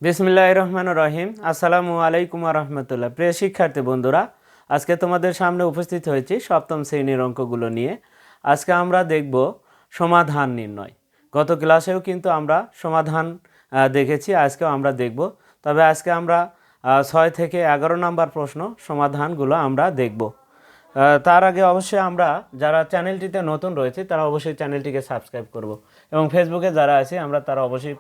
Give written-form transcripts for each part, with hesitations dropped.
বিসমিল্লাহির রহমানির রহিম। আসসালামু আলাইকুম রহমতুল্লাহ। প্রিয় শিক্ষার্থী বন্ধুরা, আজকে তোমাদের সামনে উপস্থিত হয়েছি সপ্তম শ্রেণীর অঙ্কগুলো নিয়ে। আজকে আমরা দেখব সমাধান নির্ণয়। গত ক্লাসেও কিন্তু আমরা সমাধান দেখেছি, আজকেও আমরা দেখব। তবে আজকে আমরা 6 থেকে 11 নম্বর প্রশ্ন সমাধানগুলো আমরা দেখব। তার আগে অবশ্যই আমরা যারা চ্যানেলটিতে নতুন রয়েছে তারা অবশ্যই চ্যানেলটিকে সাবস্ক্রাইব করব, এবং ফেসবুকে যারা আছে আমরা তারা অবশ্যই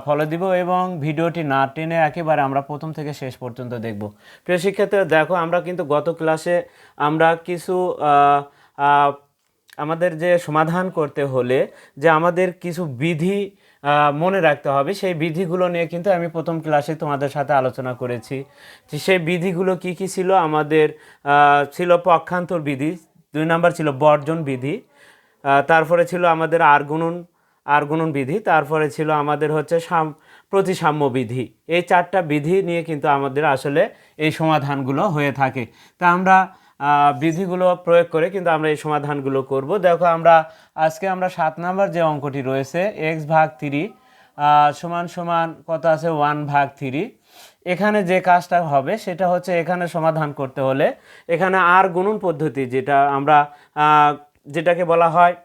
ফলো দিব, এবং ভিডিওটি না টেনে একেবারে আমরা প্রথম থেকে শেষ পর্যন্ত দেখব। প্রিয় শিক্ষার্থীরা, দেখো আমরা কিন্তু গত ক্লাসে আমরা কিছু আমাদের যে সমাধান করতে হলে যে আমাদের কিছু বিধি মনে রাখতে হবে, সেই বিধিগুলো নিয়ে কিন্তু আমি প্রথম ক্লাসে তোমাদের সাথে আলোচনা করেছি। সেই বিধিগুলো কি কি ছিল? আমাদের ছিল পক্ষান্তর বিধি, 2 নাম্বার ছিল বর্জন বিধি, তারপরে ছিল আমাদের আর গুণন বিধি, তারপরে ছিল আমাদের হচ্ছে প্রতিসাম্য বিধি। এই 4টা বিধি নিয়ে কিন্তু আমাদের আসলে এই সমাধানগুলো হয়ে থাকে। তা আমরা বিধিগুলো প্রয়োগ করে কিন্তু আমরা এই সমাধানগুলো করব। দেখো আজকে আমরা 7 নাম্বার যে অঙ্কটি রয়েছে x/3 সমান সমান কত আছে 1/3। এখানে যে কাজটা হবে সেটা হচ্ছে এখানে সমাধান করতে হলে এখানে আর গুণন পদ্ধতি, যেটা আমরা যেটাকে বলা হয়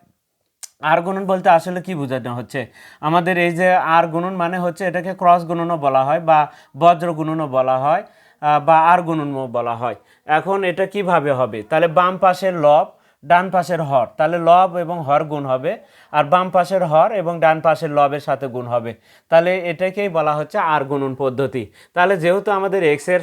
আর গুণন বলতে আসলে কি বোঝানো হচ্ছে, আমাদের এই যে আর গুণন মানে হচ্ছে এটাকে ক্রস গুণনও বলা হয় বা বজ্র গুণনও বলা হয় বা আর গুণনও বলা হয়। এখন এটা কিভাবে হবে? তাহলে বাম পাশের লব ডান পাশের হর, তাহলে লব এবং হর গুণ হবে, আর বাম পাশের হর এবং ডান পাশের লবের সাথে গুণ হবে। তাহলে এটাকেই বলা হচ্ছে আর গুণন পদ্ধতি। তাহলে যেহেতু আমাদের এক্স এর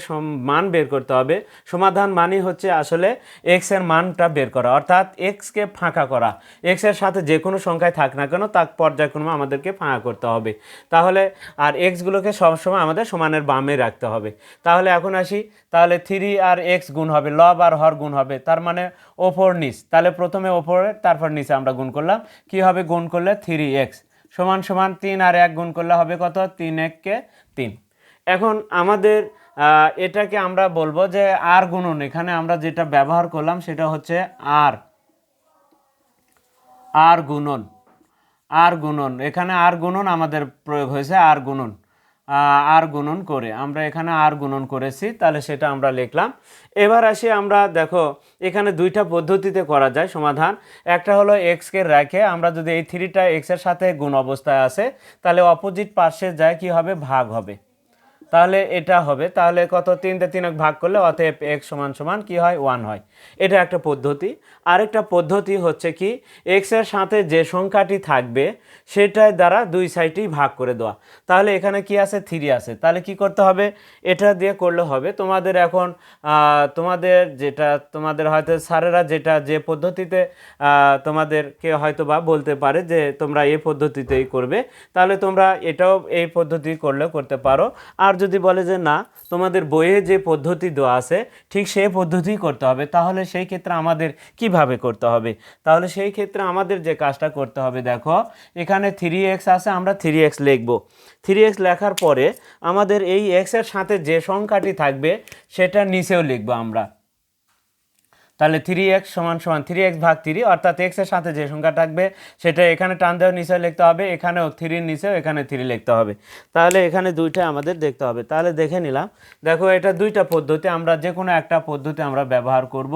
মান বের করতে হবে, সমাধান মানই হচ্ছে আসলে এক্স এর মানটা বের করা, অর্থাৎ এক্সকে ফাঁকা করা। এক্স এর সাথে যে কোনো সংখ্যায় থাক না কেন তার পর্যায়ক্রমে আমাদেরকে ফাঁকা করতে হবে। তাহলে আর এক্সগুলোকে সবসময় আমাদের সমানের বামে রাখতে হবে। তাহলে এখন আসি, তাহলে 3 আর এক্স গুণ হবে, লব আর হর গুণ হবে, তার মানে ওপর নিচ। তাহলে প্রথমে ওপরে তারপর নিচে আমরা গুণ করলাম। কি হবে গুণ করলে 3x সমান সমান 3 আর 1 গুণ করলে হবে কত 3 কে 3। এখন আমাদের এটাকে আমরা বলবো যে আর গুণন। এখানে আমরা যেটা ব্যবহার করলাম সেটা হচ্ছে আর গুণন। এখানে আর গুণন আমাদের প্রয়োগ হয়েছে, আর গুণন করে আমরা এখানে আর গুণন করেছি, তাহলে সেটা আমরা লিখলাম। এবার আসি আমরা, দেখো এখানে 2টা পদ্ধতিতে করা যায় সমাধান। একটা হলো এক্সকে রেখে আমরা যদি এই 3টা এক্সের সাথে গুণ অবস্থায় আছে তাহলে অপোজিট পাশে যায় কি হবে ভাগ হবে, তাহলে এটা হবে। তাহলে কত 3 দিয়ে 3 ভাগ করলে অতএব x সমান সমান কি হয় 1 হয়। এটা একটা পদ্ধতি। আরেকটা পদ্ধতি হচ্ছে কি x এর সাথে যে সংখ্যাটি থাকবে সেটার দ্বারা দুই সাইডেই ভাগ করে দেওয়া। তাহলে এখানে কি আছে 3 আছে, তাহলে কি করতে হবে এটা দিয়ে করলে হবে। তোমাদের এখন তোমাদের হয়তো স্যারেরা যে পদ্ধতিতে তোমাদেরকে হয়তো বা বলতে পারে যে তোমরা এই পদ্ধতিতেই করবে, তাহলে তোমরা এটাও এই পদ্ধতি করলেও করতে পারো। আর যদি বলে যে না তোমাদের বইয়ে যে পদ্ধতি দেওয়া আছে ঠিক সেই পদ্ধতিই করতে হবে, তাহলে সেই ক্ষেত্রে আমাদের কিভাবে করতে হবে? তাহলে সেই ক্ষেত্রে আমাদের যে কাজটা করতে হবে, দেখো এখানে 3x আছে, আমরা 3x লিখব। 3x লেখার পরে আমাদের এই x এর সাথে যে সংখ্যাটি থাকবে সেটা নিচেও লিখব আমরা। তাহলে 3x সমান সমান 3x/3, অর্থাৎ x এর সাথে যে সংখ্যা থাকবে সেটা এখানে টান দেওয়া নিচে লিখতে হবে, এখানেও 3 নিচেও এখানে 3 লিখতে হবে। তাহলে এখানে 2টা আমাদের দেখতে হবে। তাহলে দেখে নিলাম, দেখো এটা 2টা পদ্ধতি, আমরা যে কোনো একটা পদ্ধতি আমরা ব্যবহার করব।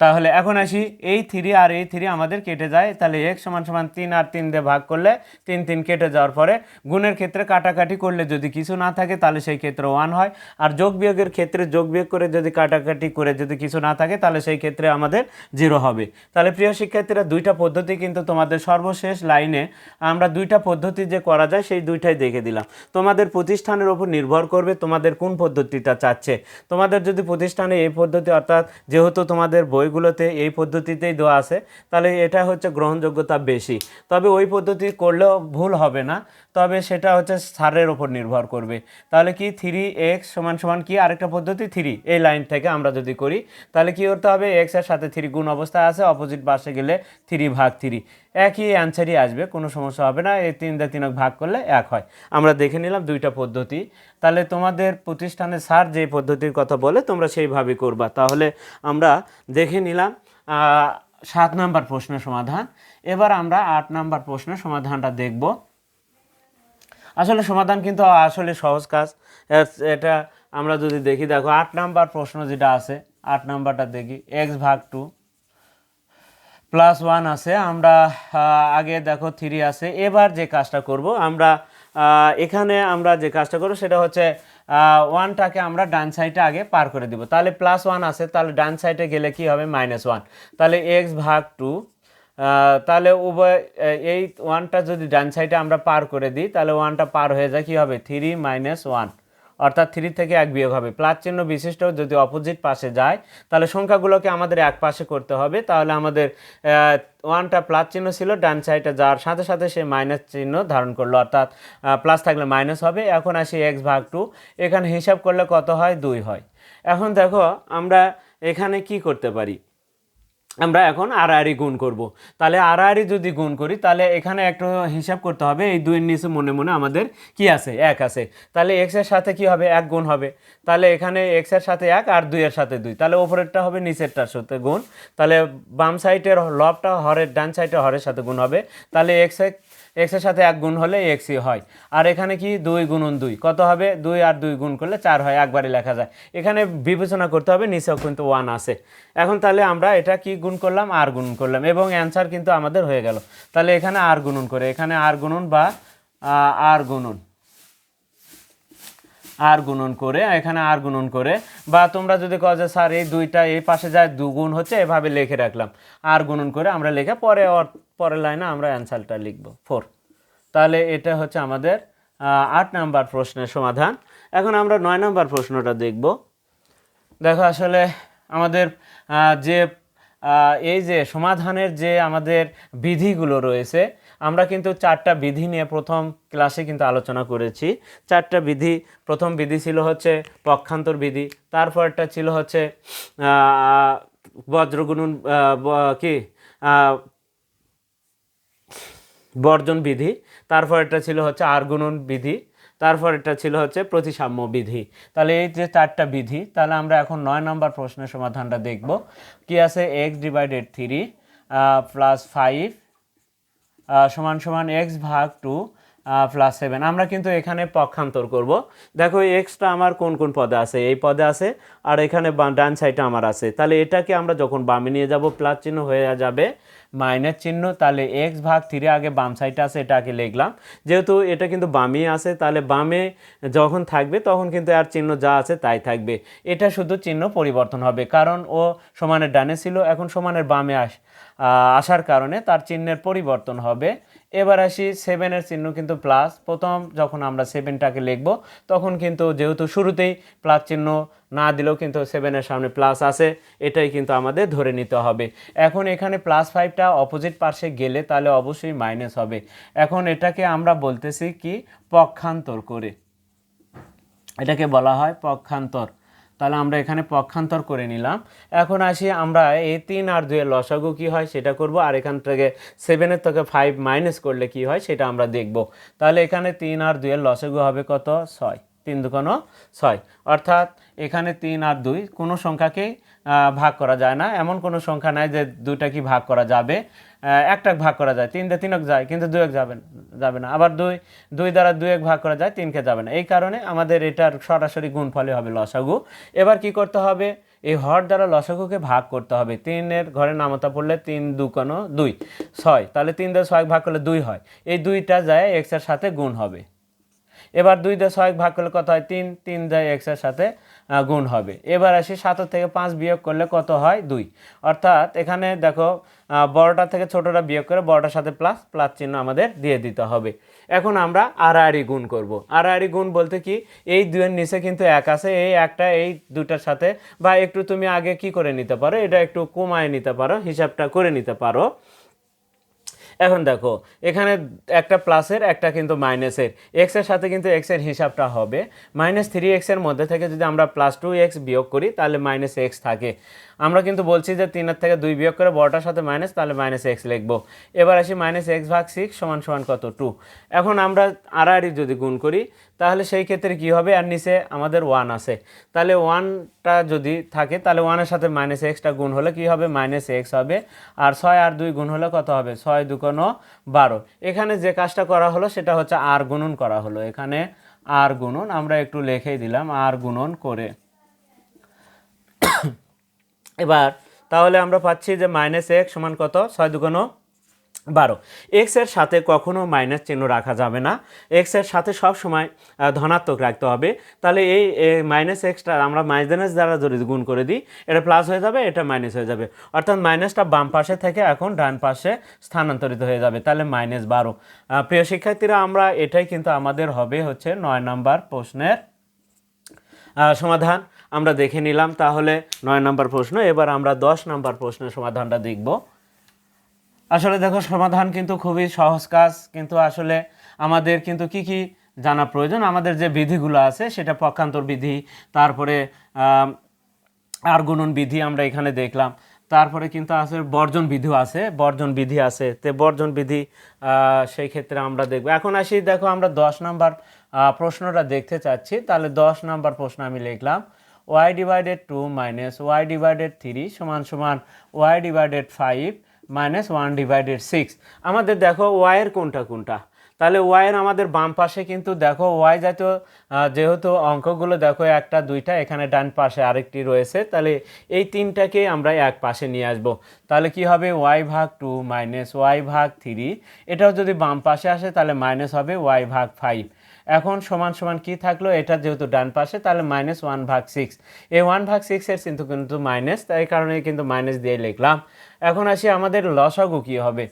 তাহলে এখন আসি, এই 3 আর এই 3 আমাদের কেটে যায়, তাহলে x সমান সমান 3 আর 3 দিয়ে ভাগ করলে 3 3 কেটে যাওয়ার পরে গুণের ক্ষেত্রে কাটাকাটি করলে যদি কিছু না থাকে তাহলে সেই ক্ষেত্রে 1 হয়, আর যোগ বিয়োগের ক্ষেত্রে যোগ বিয়োগ করে যদি কাটাকাটি করে যদি কিছু না থাকে তাহলে সেই ক্ষেত্রে আমাদের 0 হবে। তাহলে প্রিয় শিক্ষার্থীরা, 2টা পদ্ধতি কিন্তু তোমাদের সর্বশেষ লাইনে আমরা 2টা পদ্ধতি যে করা যায় সেই 2টাই দেখে দিলাম। তোমাদের প্রতিষ্ঠানের উপর নির্ভর করবে তোমাদের কোন পদ্ধতিটা চাচ্ছে। তোমাদের যদি প্রতিষ্ঠানে এই পদ্ধতি, অর্থাৎ যেহেতু তোমাদের বইগুলোতে এই পদ্ধতিতেই দেওয়া আছে, তাহলে এটা হচ্ছে গ্রহণযোগ্যতা বেশি। তবে ওই পদ্ধতি করলেও ভুল হবে না, তবে সেটা হচ্ছে স্যারের ওপর নির্ভর করবে। তাহলে কি 3x সমান সমান কি আরেকটা পদ্ধতি 3, এই লাইন থেকে আমরা যদি করি তাহলে কি করতে হবে, x এর সাথে 3 গুণ অবস্থায় আছে, অপোজিট পাশে গেলে 3/3, একই অ্যান্সারই আসবে, কোনো সমস্যা হবে না। এই 3 দিয়ে 3 ভাগ করলে 1 হয়। আমরা দেখে নিলাম 2টা পদ্ধতি। তাহলে তোমাদের প্রতিষ্ঠানে স্যার যে পদ্ধতির কথা বলে তোমরা সেইভাবে করবা। তাহলে আমরা দেখে নিলাম 7 নাম্বার প্রশ্নের সমাধান। এবার আমরা 8 নাম্বার প্রশ্নের সমাধানটা দেখব। আসলে সমাধান কিন্তু আসলে সহজ কাজ। এটা আমরা যদি দেখি, দেখো 8 নাম্বার প্রশ্ন যেটা আছে, 8 নাম্বারটা দেখি, x/2 +1 আছে, আমরা আগে দেখো 3 আছে। এবার যে কাজটা করব আমরা, এখানে আমরা যে কাজটা করব সেটা হচ্ছে 1টাকে আমরা ডান সাইডে আগে পার করে দিব। তাহলে +1 আছে, তাহলে ডান সাইডে গেলে কি হবে, -1। তাহলে x/2, তাহলে উভয় এই 1টা যদি ডান সাইডে আমরা পার করে দিই, তাহলে 1টা পার হয়ে যায়, কি হবে 3 - 1, অর্থাৎ 3 থেকে 1 বিয়োগ হবে। প্লাস চিহ্ন বিশিষ্ট যদি অপোজিট পাশে যায়, তাহলে সংখ্যাগুলোকে আমাদের এক পাশে করতে হবে। তাহলে আমাদের 1টা প্লাস চিহ্ন ছিল, ডান সাইডে যাওয়ার সাথে সাথে সে মাইনাস চিহ্ন ধারণ করলো, অর্থাৎ প্লাস থাকলে মাইনাস হবে। এখন আসি x/2, এখানে হিসাব করলে কত হয়, 2 হয়। এখন দেখো আমরা এখানে কি করতে পারি, আমরা এখন আড়াআড়ি গুণ করব। তাহলে আড়াআড়ি যদি গুণ করি, তাহলে এখানে একটু হিসাব করতে হবে, এই 2 এর নিচে মনে মনে আমাদের কি আছে, 1 আছে। তাহলে x এর সাথে কি হবে, 1 গুণ হবে। তাহলে এখানে x এর সাথে 1 আর 2 এর সাথে 2, তাহলে ওপরেরটা হবে নিচেরটার সাথে গুণ। তাহলে বাম সাইডের লবটা হরের, ডান সাইডে হরের সাথে গুণ হবে। তাহলে x এর সাথে 1 গুণ হলে xই হয়। আর এখানে কি 2 গুণন 2 কত হবে, 2 আর 2 গুণ করলে 4 হয়, একবারে লেখা যায়। এখানে বিবেচনা করতে হবে, নিচেও কিন্তু 1 আছে। এখন তাহলে আমরা এটা কি গুণ করলাম, আর গুণন করলাম, এবং অ্যান্সার কিন্তু আমাদের হয়ে গেল। তাহলে এখানে আর গুণন করে, এখানে আর গুণন বা আর গুণন করে, এখানে আর গুণন করে, বা তোমরা যদি কও যে স্যার এই 2টা এই পাশে যায় 2 গুণ হচ্ছে, এভাবে লিখে রাখলাম, আর গুণন করে আমরা লিখে পরের লাইনে আমরা অ্যান্সারটা লিখব 4। তাহলে এটা হচ্ছে আমাদের 8 নাম্বার প্রশ্নের সমাধান। এখন আমরা 9 নাম্বার প্রশ্নটা দেখব। দেখো আসলে আমাদের যে এই যে সমাধানের যে আমাদের বিধিগুলো রয়েছে, আমরা কিন্তু 4টা বিধি নিয়ে প্রথম ক্লাসে কিন্তু আলোচনা করেছি। 4টা বিধি, প্রথম বিধি ছিল হচ্ছে পক্ষান্তর বিধি, তারপরটা ছিল হচ্ছে বজ্রগুণন কি বর্জন বিধি, তারপর এটা ছিল হচ্ছে আর গুণন বিধি, তারপর এটা ছিল হচ্ছে প্রতিসাম্য বিধি। তাহলে এই যে 4টা বিধি, তাহলে আমরা এখন 9 নম্বর প্রশ্নের সমাধানটা দেখব। কি আছে, x/3 + 5 = x/2 + 7। আমরা কিন্তু এখানে পক্ষান্তর করব। দেখো এক্সটা আমার কোন কোন পদে আছে, এই পদে আছে, আর এখানে ডান সাইডে আমার আছে। তাহলে এটাকে আমরা যখন বামে নিয়ে যাব, প্লাস চিহ্ন হয়ে যাবে মাইনাস চিহ্ন। তাহলে x/3 আগে বাম সাইডে আছে, এটাকে লিখলাম। যেহেতু এটা কিন্তু বামেই আছে, তাহলে বামে যখন থাকবে তখন কিন্তু আর চিহ্ন যা আছে তাই থাকবে। এটা শুধু চিহ্ন পরিবর্তন হবে, কারণ ও সমানের ডানে ছিল, এখন সমানের বামে আসার কারণে তার চিহ্নের পরিবর্তন হবে। এবার আসি 7-এর চিহ্ন কিন্তু প্লাস। প্রথম যখন আমরা 7টাকে লিখব, তখন কিন্তু যেহেতু শুরুতেই প্লাস চিহ্ন না দিলেও কিন্তু 7-এর সামনে প্লাস আছে, এটাই কিন্তু আমাদের ধরে নিতে হবে। এখন এখানে +5টা অপোজিট পাশে গেলে তাহলে অবশ্যই মাইনাস হবে। এখন এটাকে আমরা বলতেছি কি, পক্ষান্তর করে, এটাকে বলা হয় পক্ষান্তর। তাহলে আমরা এখানে পক্ষান্তর করে নিলাম। এখন আসি আমরা এই 3 আর 2 এর লসাগু কী হয় সেটা করব, আর এখান থেকে 7-এর থেকে 5 মাইনাস করলে কি হয় সেটা আমরা দেখব। তাহলে এখানে 3 আর 2 এর লসাগু হবে কত, 6, 3 দুগুণ 6। অর্থাৎ এখানে 3 আর 2 কোনো সংখ্যাকে ভাগ করা যায় না, এমন কোনো সংখ্যা নাই যে 2টা কি ভাগ করা যাবে। একটা ভাগ করা যায়, 3 দিয়ে 3 যায়, কিন্তু 2 যাবে না। আবার 2 দ্বারা 2 ভাগ করা যায়, 3কে যাবে না। এই কারণে আমাদের এটার সরাসরি গুণফলে হবে লসাগু। এবার কি করতে হবে, এই হর দ্বারা লসাগুকে ভাগ করতে হবে। 3-এর ঘরে নামতা পড়লে 3 দুগুণ 2, 6। তাহলে 3 দিয়ে 6 ভাগ করলে 2 হয়, এই 2টা যায় x এর সাথে গুণ হবে। এবার 2 দিয়ে 6 ভাগ করলে কত হয়, 3, 3 যায় x এর সাথে গুণ হবে। এবার আসি 7 থেকে 5 বিয়োগ করলে কত হয়, 2। অর্থাৎ এখানে দেখো বড়টা থেকে ছোটটা বিয়োগ করে বড়টার সাথে প্লাস চিহ্ন আমাদের দিয়ে দিতে হবে। এখন আমরা আড়াআড়ি গুণ করব। আড়াআড়ি গুণ বলতে কি, এই 2-এর নিচে কিন্তু 1 আছে, এই একটা এই 2টার সাথে, বা একটু তুমি আগে কি করে নিতে পারো, এটা একটু কমায় নিতে পারো, হিসাবটা করে নিতে পারো। এখন দেখো এখানে একটা প্লাসের একটা কিন্তু মাইনাসের, এক্সের সাথে কিন্তু এক্সের হিসাবটা হবে -3x এর মধ্যে থেকে যদি আমরা +2x বিয়োগ করি তাহলে -x থাকে। আমরা কিন্তু বলছি যে 3-এর থেকে 2 বিয়োগ করে বড়টার সাথে মাইনাস, তাহলে -x লিখব। এবার আসি -x/6 = কত, 2। এখন আমরা আড়াআড়ি যদি গুণ করি তাহলে সেই ক্ষেত্রে কি হবে, আর নিচে আমাদের 1 আছে, তাহলে 1টা যদি থাকে তাহলে 1-এর সাথে -xটা গুণ হলে কি হবে, -x হবে। আর 6 আর 2 গুণ হলে কত হবে, 6 2 12। এখানে যে কাজটা করা হলো সেটা হচ্ছে আর গুণন করা হলো, এখানে আর গুণন আমরা একটু লিখেই দিলাম আর গুণন করে। এবার তাহলে আমরা পাচ্ছি যে -x সমান কত, 6 দুগুণ 12। এক্স এর সাথে কখনো মাইনাস চিহ্ন রাখা যাবে না, এক্স এর সাথে সব সময় ধনাত্মক রাখতে হবে। তাহলে এই -xটা আমরা মাইনাস দ্বারা যদি গুণ করে দিই, এটা প্লাস হয়ে যাবে, এটা মাইনাস হয়ে যাবে, অর্থাৎ মাইনাসটা বাম পাশে থেকে এখন ডান পাশে স্থানান্তরিত হয়ে যাবে, তাহলে -12। প্রিয় শিক্ষার্থীরা, আমরা এটাই কিন্তু আমাদের হবে হচ্ছে 9 নম্বর প্রশ্নের সমাধান আমরা দেখে নিলাম। তাহলে 9 নম্বর প্রশ্ন, এবার আমরা 10 নম্বর প্রশ্নের সমাধানটা দেখব। আসলে দেখো, সমাধান কিন্তু খুবই সহজ কাজ, কিন্তু আসলে আমাদের কিন্তু কি জানা প্রয়োজন, আমাদের যে বিধিগুলো আছে সেটা পক্ষান্তর বিধি, তারপরে আর গুণন বিধি আমরা এখানে দেখলাম, তারপরে কিন্তু আছে বর্জন বিধি আছে, তো বর্জন বিধি সেই ক্ষেত্রে আমরা দেখব। এখন আসি, দেখো আমরা 10 নম্বর প্রশ্নটা দেখতে চাচ্ছি। তাহলে 10 নম্বর প্রশ্ন আমি লিখলাম y/2 - y/3 = y/5 - 1/6। আমাদের দেখো y এর কোনটা, তাহলে y এর আমাদের বাম পাশে কিন্তু দেখো y জাতীয় যেহেতু অঙ্কগুলো দেখো 1টা 2টা, এখানে ডান পাশে আরেকটি রয়েছে, তাহলে এই তিনটাকে আমরা এক পাশে নিয়ে আসব। তাহলে কি হবে, y/2 - y/3, এটাও যদি বাম পাশে আসে তাহলে মাইনাস হবে y/5। এখন সমান কি থাকলো, এটা যেহেতু ডান পাশে তাহলে -1/6, এই 1/6 এর কিন্তু মাইনাস, তাই কারণে কিন্তু মাইনাস দিয়ে লিখলাম। এখন আসি আমাদের লসাগু কি হবে,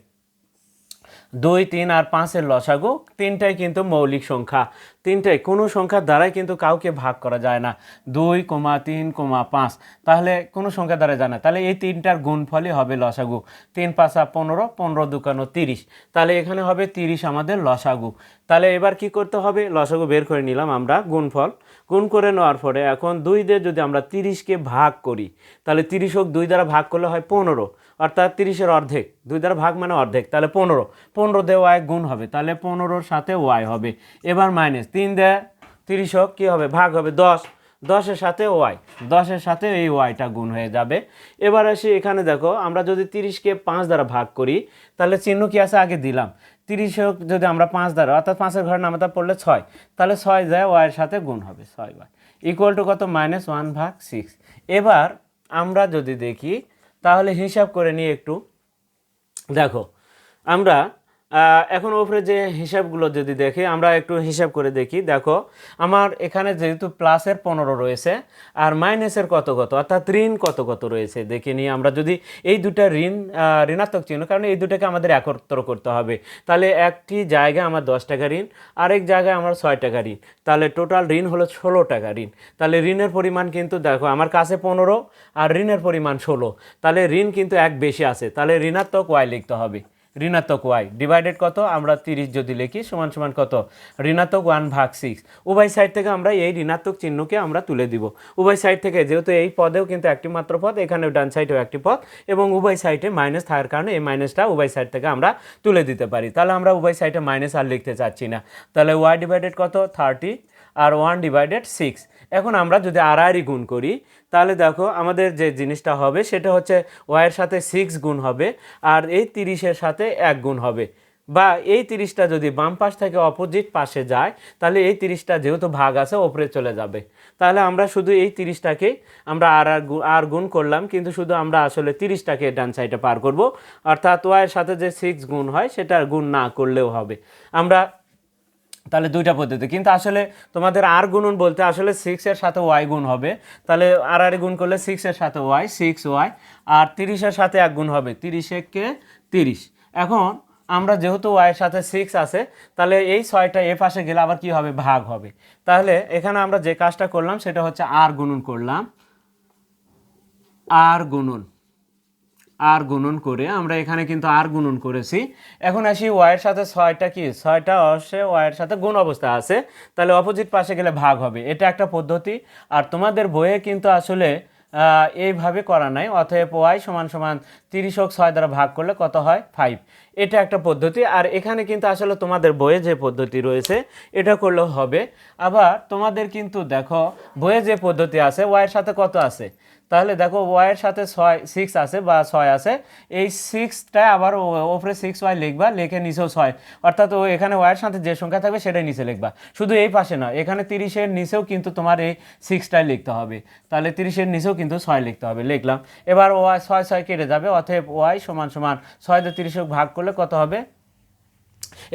2, 3 আর 5 এর লসাগু, তিনটাই কিন্তু মৌলিক সংখ্যা, তিনটাই কোনো সংখ্যার দ্বারাই কিন্তু কাউকে ভাগ করা যায় না, 2, 3, 5, তাহলে কোনো সংখ্যা দ্বারা যায় না, তাহলে এই তিনটার গুণফলই হবে লসাগু। 3 × 5 = 15, 15 × 2 = 30, তাহলে এখানে হবে 30 আমাদের লসাগু। তাহলে এবার কি করতে হবে, লসাগু বের করে নিলাম আমরা, গুণ করে নেওয়ার পরে এখন 2 দিয়ে যদি আমরা 30কে ভাগ করি, তাহলে 30 হোক 2 দ্বারা ভাগ করলে হয় 15, অর্থাৎ 30-এর অর্ধেক, 2 দ্বারা ভাগ মানে অর্ধেক, তাহলে 15 দিয়ে y গুণ হবে, তাহলে 15-র সাথে y হবে। এবার মাইনাস 3 দিয়ে 30 হোক কী হবে, ভাগ হবে 10, 10-এর সাথে y, 10-এর সাথে এই yটা গুণ হয়ে যাবে। এবার আসি এখানে দেখো, আমরা যদি 30কে 5 দ্বারা ভাগ করি, তাহলে চিহ্ন কি আছে আগে দিলাম, 30 হোক যদি আমরা 5 দ্বারা, অর্থাৎ 5-এর ঘরে নামাতে পড়লে 6, তাহলে 6 যায় y এর সাথে গুণ হবে, 6y = কত, -1/6। এবার আমরা যদি দেখি তাহলে হিসাব করে নিই একটু, দেখো আমরা এখন উপরে যে হিসাবগুলো যদি দেখি, আমরা একটু হিসাব করে দেখি। দেখো আমার এখানে যেহেতু প্লাসের 15 রয়েছে আর মাইনাসের কত অর্থাৎ ঋণ কত রয়েছে দেখে নিই। আমরা যদি এই দুটা ঋণাত্মক চিহ্ন, কারণ এই দুটাকে আমাদের একত্র করতে হবে, তাহলে একটি জায়গায় আমার 10 টাকা ঋণ, আরেক জায়গায় আমার 6 টাকা ঋণ, তাহলে টোটাল ঋণ হলো 16 টাকা ঋণ। তাহলে ঋণের পরিমাণ কিন্তু দেখো আমার কাছে 15 আর ঋণের পরিমাণ 16, তাহলে ঋণ কিন্তু এক বেশি আছে, তাহলে ঋণাত্মক y লিখতে হবে, ঋণাত্মক y ডিভাইডেড কত, আমরা 30 যদি লিখি সমান কত, ঋণাত্মক 1/6। উভয় সাইড থেকে আমরা এই ঋণাত্মক চিহ্নকে আমরা তুলে দিব, উভয় সাইড থেকে, যেহেতু এই পদেও কিন্তু একটি মাত্র পদ, এখানেও ডান সাইডেও একটি পদ, এবং উভয় সাইডে মাইনাস থাকার কারণে এই মাইনাসটা উভয় সাইড থেকে আমরা তুলে দিতে পারি। তাহলে আমরা উভয় সাইডে মাইনাস আর লিখতে চাচ্ছি না, তাহলে y ডিভাইডেড কত, 30 আর 1/6। এখন আমরা যদি আর গুণ করি, তাহলে দেখো আমাদের যে জিনিসটা হবে সেটা হচ্ছে y এর সাথে 6 গুণ হবে, আর এই 30-এর সাথে 1 গুণ হবে, বা এই 30টা যদি বাম পাশ থেকে অপোজিট পাশে যায়, তাহলে এই 30টা যেহেতু ভাগ আছে ওপরে চলে যাবে, তাহলে আমরা শুধু এই 30টাকে আমরা আর গুণ করলাম, কিন্তু শুধু আমরা আসলে 30টাকে ডান সাইডে পার করব, অর্থাৎ y এর সাথে যে 6 গুণ হয় সেটা গুণ না করলেও হবে। আমরা তাহলে দুইটা পদ্ধতি, কিন্তু আসলে তোমাদের আর গুণন বলতে আসলে 6 এর সাথে y গুণ হবে, তাহলে আর গুণ করলে 6 এর সাথে y 6y, আর 30-এর সাথে 1 গুণ হবে, 30-এ 30। এখন আমরা যেহেতু y এর সাথে 6 আছে, তাহলে এই 6টা এ পাশে গেলে আবার কি হবে, ভাগ হবে। তাহলে এখানে আমরা যে কাজটা করলাম সেটা হচ্ছে আর গুণন করলাম, আর গুণন করে আমরা এখানে কিন্তু আর গুণন করেছি। এখন আসি y এর সাথে 6টা কি, 6টা অবশ্যই y এর সাথে গুণ অবস্থা আছে, তাহলে অপোজিট পাশে গেলে ভাগ হবে, এটা একটা পদ্ধতি। আর তোমাদের বইয়ে কিন্তু আসলে এইভাবে করা নাই, অতএব y = 30 হোক 6 দ্বারা ভাগ করলে কত হয়, 5, এটা একটা পদ্ধতি। আর এখানে কিন্তু আসলে তোমাদের বইয়ে যে পদ্ধতি রয়েছে এটা করলেও হবে। আবার তোমাদের কিন্তু দেখো বইয়ে যে পদ্ধতি আছে, y এর সাথে কত আছে, তাহলে দেখো ওয়াইয়ের সাথে 6 আছে বা 6 আছে, এই 6টা আবার ওপরে 6y লিখবা, লিখে নিচেও 6, অর্থাৎ ও এখানে ওয়াইয়ের সাথে যে সংখ্যা থাকবে সেটাই নিচে লিখবা। শুধু এই পাশে না, এখানে 30-এর নিচেও কিন্তু তোমার এই 6টাই লিখতে হবে। তাহলে 30-এর নিচেও কিন্তু 6 লিখতে হবে, লিখলাম। এবার ওয়াই 6 কেটে যাবে, অতএব ওয়াই সমান সমান 6 দিয়ে 30 ভাগ করলে কত হবে?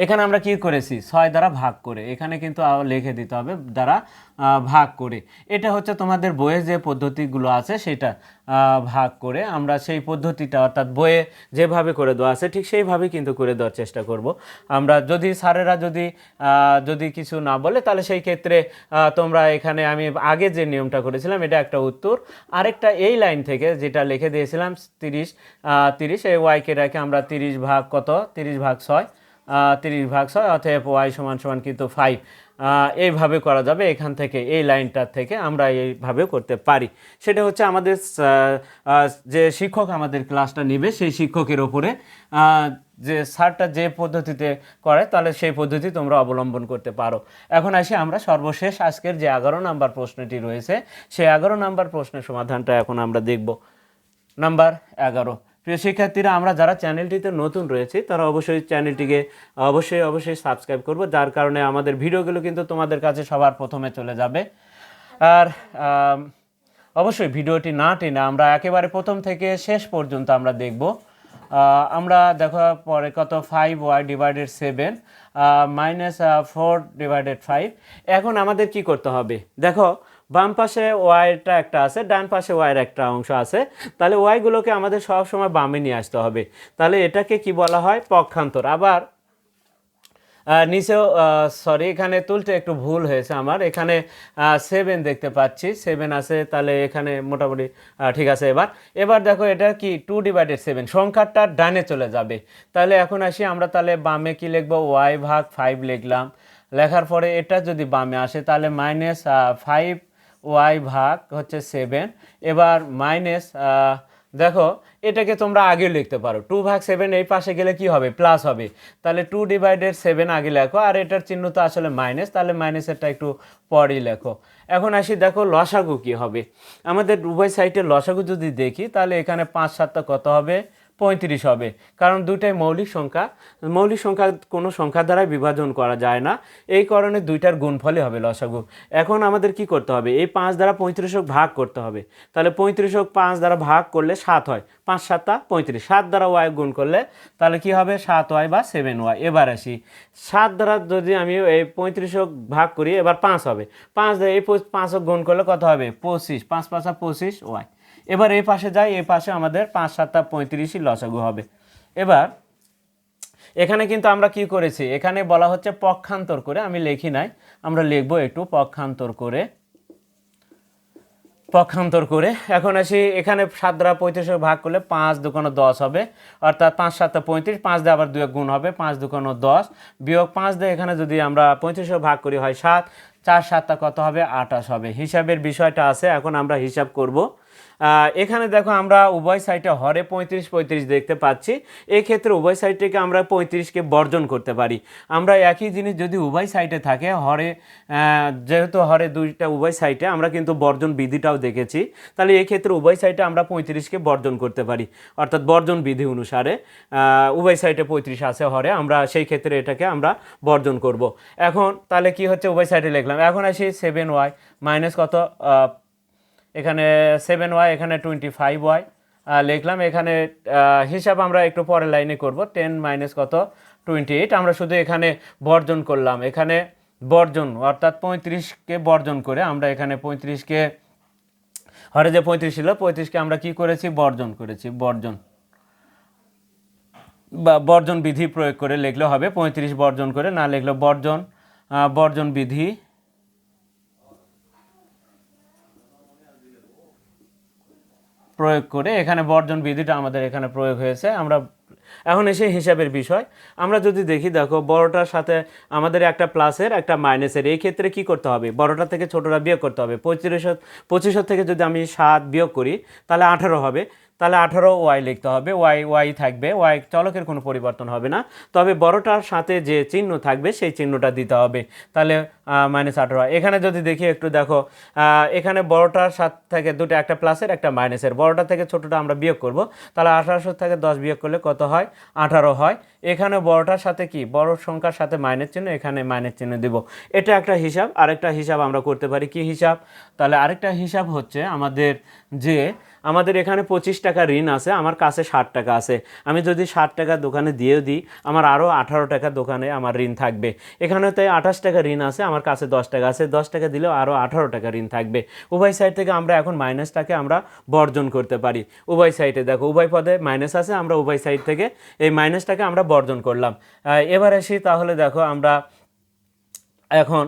এখানে আমরা কি করেছি, 6 দ্বারা ভাগ করে, এখানে কিন্তু লিখে দিতে হবে দ্বারা ভাগ করে। এটা হচ্ছে তোমাদের বইয়ে যে পদ্ধতিগুলো আছে সেটা ভাগ করে আমরা সেই পদ্ধতিটা, অর্থাৎ বইয়ে যেভাবে করে দেওয়া আছে ঠিক সেইভাবে কিন্তু করে দেওয়ার চেষ্টা করব আমরা। যদি স্যারেরা যদি কিছু না বলে তাহলে সেই ক্ষেত্রে তোমরা এখানে আমি আগে যে নিয়মটা করেছিলাম এটা একটা উত্তর, আরেকটা এই লাইন থেকে যেটা লিখে দিয়েছিলাম 30 এই ওয়াইকে রেখে আমরা 30 ভাগ কত, 30 ভাগ 6, 30 ভাগ 6, অতএব ওয়াই সমান সমান কিন্তু 5। এইভাবে করা যাবে, এখান থেকে এই লাইনটার থেকে আমরা এইভাবে করতে পারি। সেটা হচ্ছে আমাদের যে শিক্ষক আমাদের ক্লাসটা নেবে সেই শিক্ষকের ওপরে, যে স্যারটা যে পদ্ধতিতে করে তাহলে সেই পদ্ধতি তোমরা অবলম্বন করতে পারো। এখন আসি আমরা সর্বশেষ আজকের যে 11 নাম্বার প্রশ্নটি রয়েছে সেই 11 নাম্বার প্রশ্নের সমাধানটা এখন আমরা দেখব। নাম্বার 11, প্রিয় শিক্ষার্থীরা, আমরা যারা চ্যানেলটিতে নতুন রয়েছে তারা অবশ্যই চ্যানেলটিকে অবশ্যই সাবস্ক্রাইব করব, যার কারণে আমাদের ভিডিওগুলো কিন্তু তোমাদের কাছে সবার প্রথমে চলে যাবে। আর অবশ্যই ভিডিওটি না টেনে আমরা একেবারে প্রথম থেকে শেষ পর্যন্ত আমরা দেখব। আমরা দেখো পরে কত, 5y ডিভাইডেড 7 মাইনাস 4/5। এখন আমাদের কি করতে হবে, দেখো বাম পাশে ওয়াইটা একটা আছে, ডান পাশে ওয়াইয়ের একটা অংশ আছে, তাহলে ওয়াইগুলোকে আমাদের সব সময় বামে নিয়ে আসতে হবে। তাহলে এটাকে কি বলা হয়, পক্ষান্তর। আবার নিচেও সরি, এখানে তুলতে একটু ভুল হয়েছে আমার, এখানে 7 দেখতে পাচ্ছি, 7 আছে, তাহলে এখানে মোটামুটি ঠিক আছে। এবার দেখো এটা কি 2/7, সংখ্যাটা ডানে চলে যাবে। তাহলে এখন আসি আমরা, তাহলে বামে কি লিখবো, ওয়াই ভাগ 5 লিখলাম। লেখার পরে এটা যদি বামে আসে তাহলে মাইনাস 5y ভাগ হচ্ছে 7। এবার মাইনাস দেখো এটাকে তোমরা আগে লিখতে পারো, 2/7 এই পাশে গেলে কি হবে, প্লাস হবে। তাহলে 2/7 আগে লেখো, আর এটার চিহ্ন তো আসলে মাইনাস, তাহলে মাইনাসেরটা একটু পরেই লেখো। এখন আসি দেখো লসাগু কি হবে, আমাদের উভয় সাইডে লসাগু যদি দেখি তাহলে এখানে 5 7 কত হবে, 35 হবে। কারণ দুইটাই মৌলিক সংখ্যা কোনো সংখ্যা দ্বারা বিভাজন করা যায় না, এই কারণে দুইটার গুণফলই হবে লসাগু। এখন আমাদের কি করতে হবে, এই 5 দ্বারা 35 ভাগ করতে হবে। তাহলে 35 5 দ্বারা ভাগ করলে 7 হয়, 5 7 35, 7 দ্বারা ওয়াই গুণ করলে তাহলে কি হবে, 7y বা 7y। এবার আসি 7 দ্বারা যদি আমি এই 35 ভাগ করি, এবার 5 হবে, 5 দ্বারা এই 5 গুণ করলে কত হবে, 25, 5 5 25y। এবার এই পাশে যাই, এই পাশে আমাদের 5 7 35 লসাগু হবে। এবার এখানে কিন্তু আমরা কি করেছি, এখানে বলা হচ্ছে পক্ষান্তর করে, আমি লিখি নাই, আমরা লিখবো একটু পক্ষান্তর করে। এখন আসি এখানে 7 দ্বারা 35 ভাগ করলে 5 2 10 হবে, অর্থাৎ 5 7 35, 5 দিয়ে আবার 2 গুণ হবে, 5 2 10 বিয়োগ 5 দিয়ে এখানে যদি আমরা 35 ভাগ করি হয় 7, 4 7 কত হবে, 28 হবে। হিসাবের বিষয়টা আছে, এখন আমরা হিসাব করব। এখানে দেখো আমরা উভয় সাইডে হরে 35 35 দেখতে পাচ্ছি, এই ক্ষেত্রে উভয় সাইড থেকে আমরা 35কে বর্জন করতে পারি। আমরা একই জিনিস যদি উভয় সাইডে থাকে হরে, যেহেতু হরে দুইটা উভয় সাইডে, আমরা কিন্তু বর্জন বিধিটাও দেখেছি, তাহলে এই ক্ষেত্রে উভয় সাইডে আমরা 35কে বর্জন করতে পারি, অর্থাৎ বর্জন বিধি অনুসারে উভয় সাইডে 35 আছে হরে, আমরা সেই ক্ষেত্রে এটাকে আমরা বর্জন করব। এখন তাহলে কি হচ্ছে, উভয় সাইডে লিখলাম। এখন আসি 7y মাইনাস কত, এখানে 7y, এখানে 25y লিখলাম। এখানে হিসাব আমরা একটু পরের লাইনে করব, 10 মাইনাস কত, 28। আমরা শুধু এখানে বর্জন করলাম, এখানে বর্জন অর্থাৎ 35কে বর্জন করে আমরা এখানে 35কে হরে যে 35 ছিল 35কে আমরা কি করেছি, বর্জন করেছি। বর্জন বিধি প্রয়োগ করে লিখলে হবে, 35 বর্জন করে না লিখলে বর্জন বিধি প্রয়োগ করে, এখানে বর্জন বিধিটা আমাদের এখানে প্রয়োগ হয়েছে। আমরা এখন এসে হিসাবের বিষয়, আমরা যদি দেখি, দেখো বড়টার সাথে আমাদের একটা প্লাসের একটা মাইনাসের, এই ক্ষেত্রে কি করতে হবে, বড়টা থেকে ছোটটা বিয়োগ করতে হবে। 25 থেকে যদি আমি 7 বিয়োগ করি তাহলে 18 হবে, তাহলে 18y লিখতে হবে, ওয়াই থাকবে, ওয়াই চলকের কোনো পরিবর্তন হবে না, তবে বড়টার সাথে যে চিহ্ন থাকবে সেই চিহ্নটা দিতে হবে। তাহলে -18 হয়। এখানে যদি দেখি একটু দেখো, এখানে বড়টার সাথে থেকে দুটো, একটা প্লাসের একটা মাইনাসের, বড়টা থেকে ছোটটা আমরা বিয়োগ করব, তাহলে 1800 থেকে 10 বিয়োগ করলে কত হয়? 18 হয়। এখানে বড়টার সাথে কি, বড় সংখ্যার সাথে মাইনাস চিহ্ন, এখানে মাইনাস চিহ্ন দেব। এটা একটা হিসাব। আরেকটা হিসাব আমরা করতে পারি, কি হিসাব? তাহলে আরেকটা হিসাব হচ্ছে আমাদের যে আমাদের এখানে 25 টাকা ঋণ আছে, আমার কাছে 60 টাকা আছে। আমি যদি 60 টাকা দোকানে দিয়েও দিই, আমার আরও 18 টাকা দোকানে আমার ঋণ থাকবে। এখানে তাই 28 টাকা ঋণ আছে, আমার কাছে 10 টাকা আছে, 10 টাকা দিলেও আরও 18 টাকা ঋণ থাকবে। উভয় সাইড থেকে আমরা এখন মাইনাসটাকে আমরা বর্জন করতে পারি। উভয় সাইডে দেখো, উভয় পদে মাইনাস আছে, আমরা উভয় সাইড থেকে এই মাইনাসটাকে আমরা বর্জন করলাম। এবার আসি, তাহলে দেখো আমরা এখন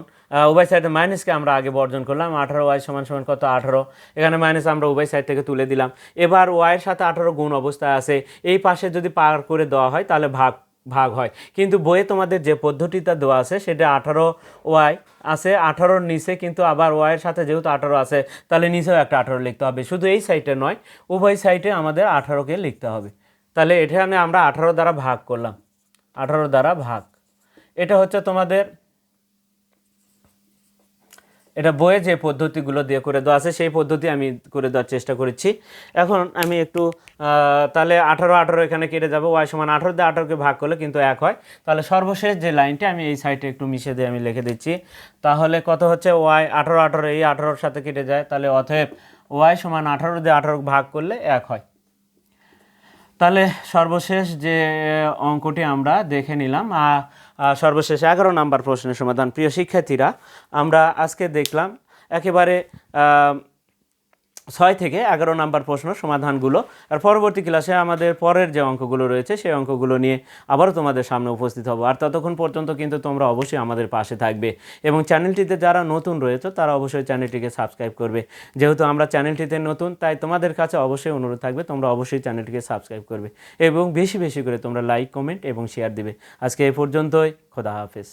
উভয় সাইডে মাইনাসকে আমরা আগে বর্জন করলাম। 18y সমান সমান কত? 18। এখানে মাইনাস আমরা উভয় সাইড থেকে তুলে দিলাম। এবার ওয়াইয়ের সাথে 18 গুণ অবস্থায় আছে, এই পাশে যদি পার করে দেওয়া হয় তাহলে ভাগ ভাগ হয়। কিন্তু বইয়ে তোমাদের যে পদ্ধতিটা দেওয়া আছে সেটা 18y আছে, 18-র নিচে কিন্তু আবার ওয়াইয়ের সাথে যেহেতু 18 আছে, তাহলে নিচেও একটা 18 লিখতে হবে। শুধু এই সাইডে নয়, উভয় সাইডে আমাদের 18কে লিখতে হবে। তাহলে এখানে আমরা 18 দ্বারা ভাগ করলাম, 18 দ্বারা ভাগ। এটা হচ্ছে তোমাদের, এটা বইয়ে যে পদ্ধতিগুলো দিয়ে করে দেওয়া আছে সেই পদ্ধতি আমি করে দেওয়ার চেষ্টা করেছি। এখন আমি একটু তাহলে 18 এখানে কেটে যাবে, ওয়াই সমান 18 দিয়ে 18কে ভাগ করলে কিন্তু 1 হয়। তাহলে সর্বশেষ যে লাইনটি আমি এই সাইডে একটু মিশিয়ে দিয়ে আমি লিখে দিচ্ছি। তাহলে কত হচ্ছে? ওয়াই 18 এই 18-র সাথে কেটে যায়, তাহলে অতএব ওয়াই সমান 18 দিয়ে 18 ভাগ করলে 1 হয়। তাহলে সর্বশেষ যে অঙ্কটি আমরা দেখে নিলাম, সর্বশেষ 11 নাম্বার প্রশ্নের সমাধান। প্রিয় শিক্ষার্থীরা, আমরা আজকে দেখলাম একেবারে 6 থেকে 11 নাম্বার প্রশ্ন সমাধানগুলো। আর পরবর্তী ক্লাসে আমাদের পরের যে অঙ্কগুলো রয়েছে সেই অঙ্কগুলো নিয়ে আবারও তোমাদের সামনে উপস্থিত হব। আর ততক্ষণ পর্যন্ত কিন্তু তোমরা অবশ্যই আমাদের পাশে থাকবে এবং চ্যানেলটিতে যারা নতুন রয়েছে তারা অবশ্যই চ্যানেলটিকে সাবস্ক্রাইব করবে। যেহেতু আমরা চ্যানেলটিতে নতুন, তাই তোমাদের কাছে অবশ্যই অনুরোধ থাকবে তোমরা অবশ্যই চ্যানেলটিকে সাবস্ক্রাইব করবে এবং বেশি বেশি করে তোমরা লাইক, কমেন্ট এবং শেয়ার দিবে। আজকে এই পর্যন্তই। খোদা হাফেজ।